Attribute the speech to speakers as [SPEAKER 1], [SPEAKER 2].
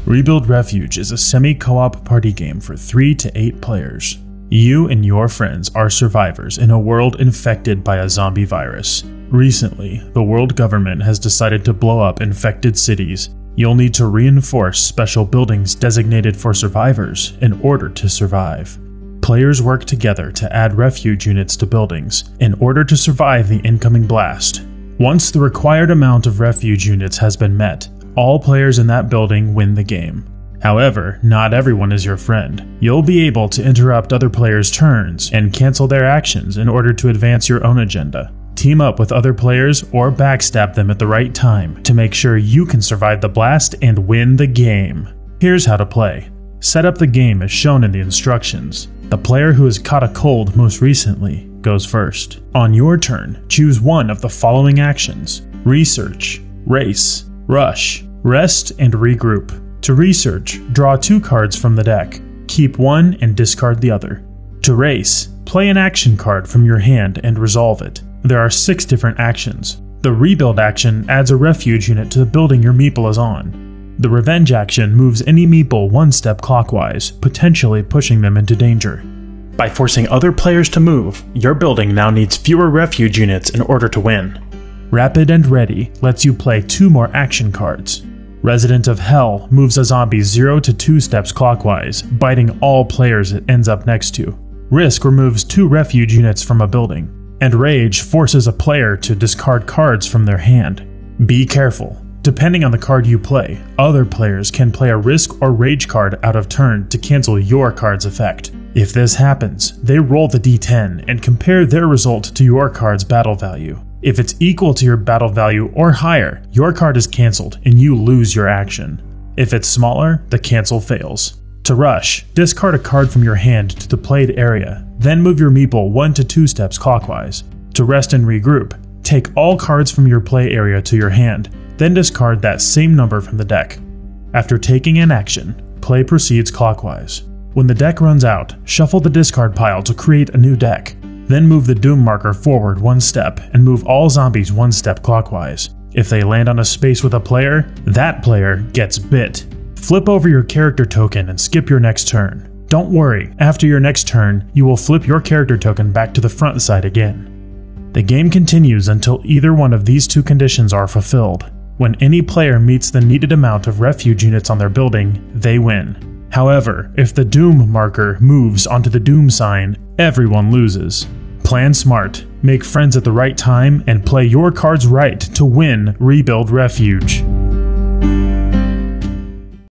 [SPEAKER 1] Rebuild Refuge is a semi-co-op party game for 3 to 8 players. You and your friends are survivors in a world infected by a zombie virus. Recently, the world government has decided to blow up infected cities. You'll need to reinforce special buildings designated for survivors in order to survive. Players work together to add refuge units to buildings in order to survive the incoming blast. Once the required amount of refuge units has been met, all players in that building win the game. However, not everyone is your friend. You'll be able to interrupt other players' turns and cancel their actions in order to advance your own agenda. Team up with other players or backstab them at the right time to make sure you can survive the blast and win the game. Here's how to play. Set up the game as shown in the instructions. The player who has caught a cold most recently goes first. On your turn, choose one of the following actions: research, race, rush, rest, and regroup. To research, draw 2 cards from the deck. Keep one and discard the other. To race, play an action card from your hand and resolve it. There are 6 different actions. The rebuild action adds a refuge unit to the building your meeple is on. The revenge action moves any meeple 1 step clockwise, potentially pushing them into danger. By forcing other players to move, your building now needs fewer refuge units in order to win. Rapid and Ready lets you play 2 more action cards. Resident of Hell moves a zombie 0 to 2 steps clockwise, biting all players it ends up next to. Risk removes 2 refuge units from a building. And Rage forces a player to discard cards from their hand. Be careful. Depending on the card you play, other players can play a Risk or Rage card out of turn to cancel your card's effect. If this happens, they roll the d10 and compare their result to your card's battle value. If it's equal to your battle value or higher, your card is cancelled and you lose your action. If it's smaller, the cancel fails. To rush, discard a card from your hand to the played area, then move your meeple 1 to 2 steps clockwise. To rest and regroup, take all cards from your play area to your hand, then discard that same number from the deck. After taking an action, play proceeds clockwise. When the deck runs out, shuffle the discard pile to create a new deck. Then move the doom marker forward 1 step and move all zombies 1 step clockwise. If they land on a space with a player, that player gets bit. Flip over your character token and skip your next turn. Don't worry, after your next turn, you will flip your character token back to the front side again. The game continues until either one of these 2 conditions are fulfilled. When any player meets the needed amount of refuge units on their building, they win. However, if the Doom marker moves onto the Doom sign, everyone loses. Plan smart, make friends at the right time, and play your cards right to win Rebuild Refuge.